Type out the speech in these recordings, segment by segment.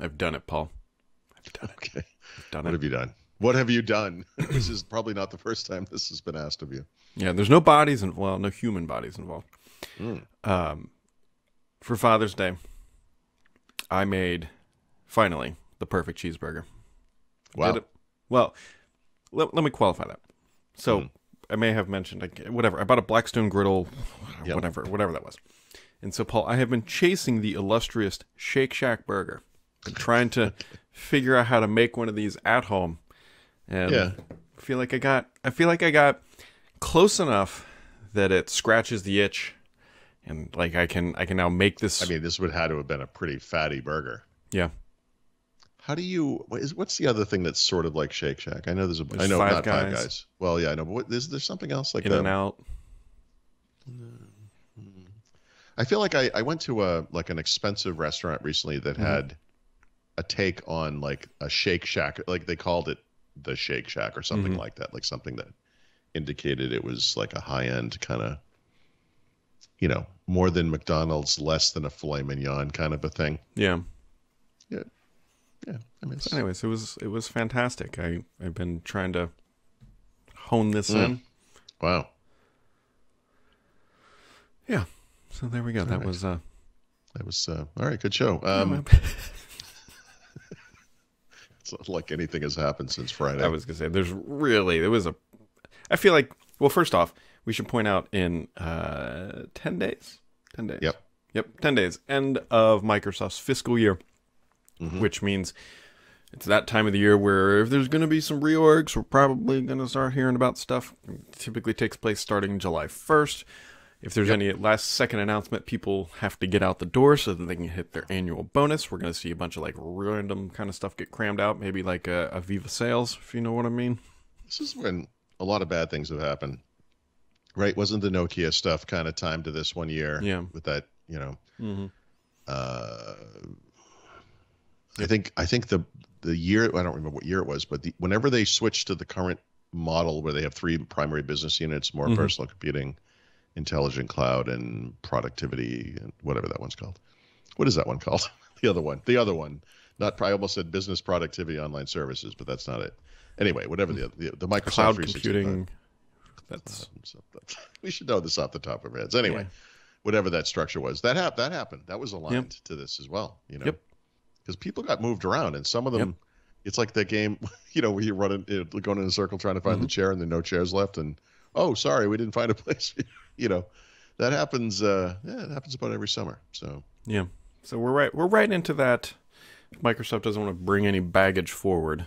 I've done it, Paul. I've done it. Okay. I've done What it. have you done? What have you done? This is probably not the first time this has been asked of you. Yeah, there's no bodies involved. Well, no human bodies involved. Mm. For Father's Day, I made, finally, the perfect cheeseburger. Wow. Did it? Well, let me qualify that. So, Mm. I may have mentioned, whatever, I bought a Blackstone griddle, Yep. whatever that was. And so, Paul, I have been chasing the illustrious Shake Shack burger. Been trying to figure out how to make one of these at home. And Yeah. I feel like I got close enough that it scratches the itch. And like I can now make this. I mean, this would have to have been a pretty fatty burger. Yeah. How do you? What's the other thing that's sort of like Shake Shack? I know there's a. There's I know Five not Five Guys. Guys. Well, yeah, I know. But is there something else like In and out. I feel like I went to an expensive restaurant recently that had a take on like a Shake Shack, like they called it the Shake Shack or something like that, like something that indicated it was like a high end kind of, more than McDonald's, less than a filet mignon kind of a thing. Yeah. Yeah, yeah. I mean, So anyways, it was fantastic. I've been trying to hone this in. wow. Yeah. So there we go. That right. was That was all right. Good show. It's not like anything has happened since Friday. I was gonna say I feel like, well, first off, we should point out in 10 days. 10 days. Yep, 10 days. End of Microsoft's fiscal year, which means it's that time of the year where if there's going to be some reorgs, we're probably going to start hearing about stuff. It typically takes place starting July 1st. If there's any last-second announcement, people have to get out the door so that they can hit their annual bonus. We're going to see a bunch of like random kind of stuff get crammed out, maybe like a Viva sales, if you know what I mean. This is when a lot of bad things have happened, right? Wasn't the Nokia stuff kind of timed to this 1 year? Yeah. With that, I think the year, I don't remember what year it was, but whenever they switched to the current model where they have three primary business units, more personal computing, intelligent cloud, and productivity, and whatever that one's called. What is that one called? The other one. I almost said business productivity online services, but that's not it. Anyway, whatever the Microsoft Cloud 365. computing. That's We should know this off the top of our heads. Anyway, whatever that structure was, that happened. That was aligned to this as well. Because people got moved around, and some of them, it's like that game, where you run going in a circle trying to find the chair, and there are no chairs left, and oh, sorry, we didn't find a place. That happens. It happens about every summer. So yeah. So we're right into that. Microsoft doesn't want to bring any baggage forward.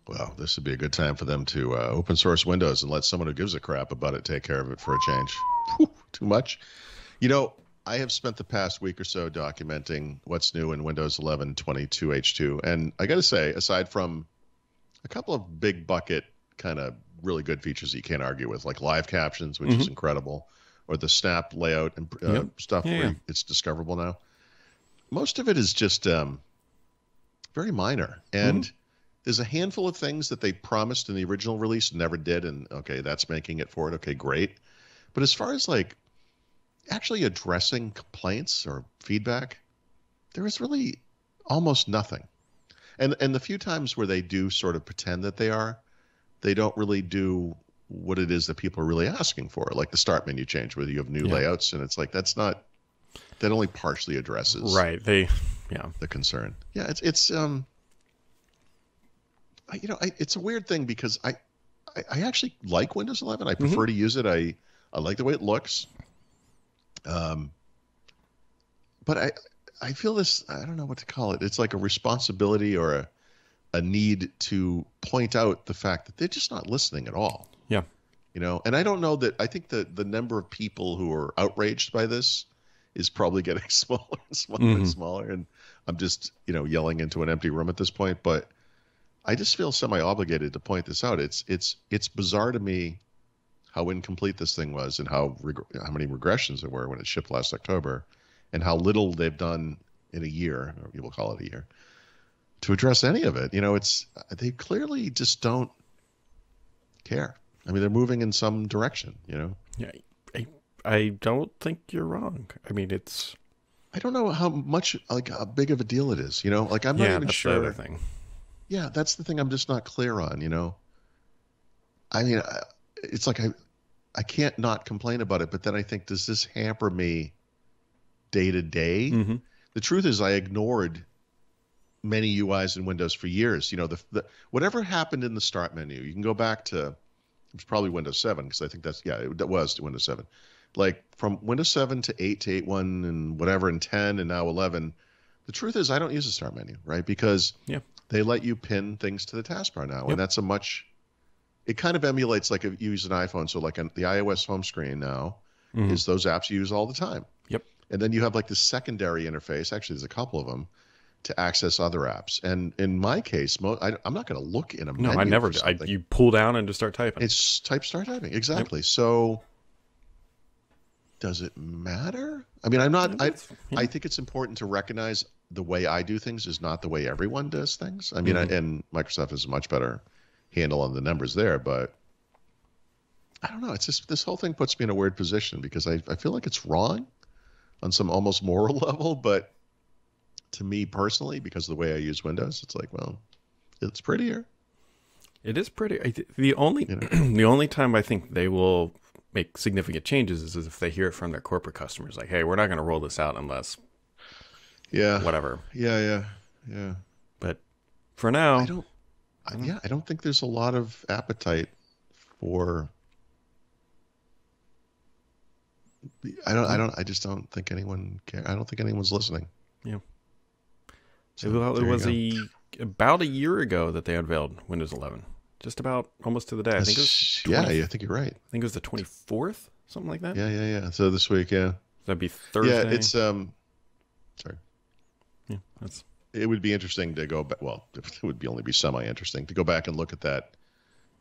well, this would be a good time for them to open source Windows and let someone who gives a crap about it take care of it for a change. Whew, too much. I have spent the past week or so documenting what's new in Windows 11 22H2. And I got to say, aside from a couple of big bucket kind of really good features that you can't argue with, like live captions, which is incredible, or the snap layout and stuff where it's discoverable now, most of it is just very minor. And there's a handful of things that they promised in the original release and never did. And okay, that's making it for it. Okay, great. But as far as like actually addressing complaints or feedback, there is really almost nothing. And the few times where they do sort of pretend that they don't really do what it is that people are really asking for, like the start menu change where you have new layouts, and it's like that only partially addresses the concern. Yeah, it's it's a weird thing because I actually like Windows 11. I prefer to use it. I like the way it looks. But I feel this, I don't know what to call it. It's like a responsibility or a need to point out the fact that they're just not listening at all. Yeah. And I don't know that, I think that the number of people who are outraged by this is probably getting smaller and smaller and smaller. And I'm just, yelling into an empty room at this point, but I just feel semi-obligated to point this out. It's bizarre to me how incomplete this thing was and how many regressions there were when it shipped last October, and how little they've done in a year, or you will call it a year, to address any of it. They clearly just don't care. I mean, they're moving in some direction, Yeah. I don't think you're wrong. I mean, it's I don't know how much, like, how big of a deal it is. Like I'm not Yeah, even that's the sure. other thing. Yeah, that's the thing. I'm just not clear on. I mean, it's like I can't not complain about it, but then I think, does this hamper me day to day? Mm-hmm. The truth is, I ignored many UIs in Windows for years. The whatever happened in the start menu, you can go back to, it was probably Windows 7, because I think that was Windows 7. Like from Windows 7 to 8 to 8.1 and whatever, and 10 and now 11. The truth is, I don't use the start menu, right? Because they let you pin things to the taskbar now, and that's it kind of emulates like if you use an iPhone. So like the iOS home screen now is those apps you use all the time. Yep. And then you have like the secondary interface. Actually, there's a couple of them to access other apps. And in my case, I'm not going to look in a menu. No, I never do. You pull down and just start typing. It's start typing. Exactly. Yep. So does it matter? I mean, I think it's important to recognize the way I do things is not the way everyone does things. I mean, and Microsoft has a much better handle on the numbers there, but I don't know. It's just, this whole thing puts me in a weird position because I feel like it's wrong on some almost moral level, but to me personally, because of the way I use Windows, it's like, well, it's prettier. It is pretty. The only time I think they will make significant changes is if they hear it from their corporate customers, like, hey, we're not going to roll this out unless whatever. Yeah. But for now, I don't think there's a lot of appetite for. I just don't think anyone cares. I don't think anyone's listening. Yeah. So it was about a year ago that they unveiled Windows 11. Just about almost to the day. I think it was I think you're right. I think it was the 24th, something like that. Yeah. So this week, That'd be Thursday. Yeah, it's sorry. Yeah, it would be interesting to go back. Well, it would only be semi-interesting to go back and look at that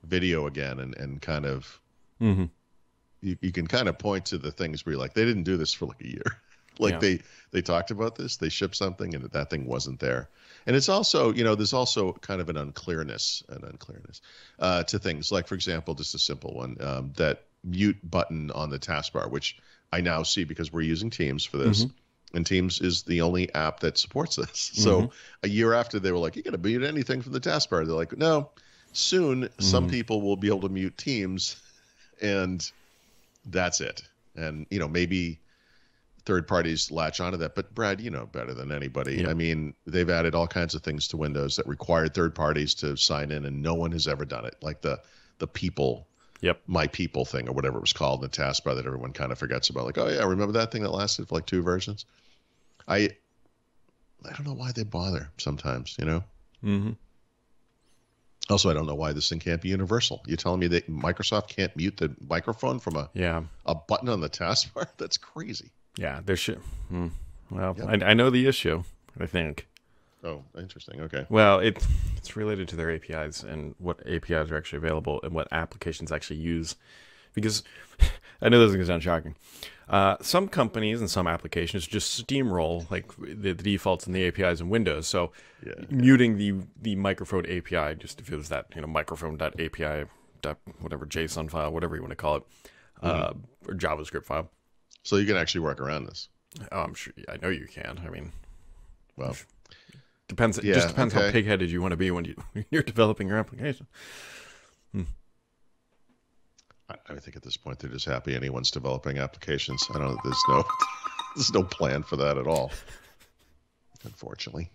video again and kind of, you can kind of point to the things where you're like, they didn't do this for like a year. Like they talked about this, they shipped something and that thing wasn't there. And it's also, there's also kind of an unclearness to things. Like, for example, just a simple one, that mute button on the taskbar, which I now see because we're using Teams for this. And Teams is the only app that supports this. So a year after, they were like, you got to mute anything from the taskbar. They're like, no, soon some people will be able to mute Teams, and that's it. And, maybe third parties latch onto that. But Brad, you know better than anybody. I mean, they've added all kinds of things to Windows that required third parties to sign in, and no one has ever done it. Like the people. My people thing or whatever it was called in the taskbar that everyone kind of forgets about. Like, oh yeah, remember that thing that lasted for like 2 versions? I don't know why they bother sometimes, Also, I don't know why this thing can't be universal. You're telling me that Microsoft can't mute the microphone from a button on the taskbar? That's crazy. Yeah, there should. Well, I know the issue, I think. Oh, interesting. Okay. Well, it's related to their APIs and what APIs are actually available and what applications actually use. Because I know this is going to sound shocking. Some companies and some applications just steamroll like the defaults and the APIs in Windows. So muting the microphone API, just if it was that microphone.api whatever JSON file, whatever you want to call it, or JavaScript file. So you can actually work around this. Oh, I'm sure. I know you can. I mean, well. Depends. It just depends how pig-headed you want to be when you're developing your application. I think at this point they're just happy anyone's developing applications. I don't know. There's no plan for that at all. Unfortunately.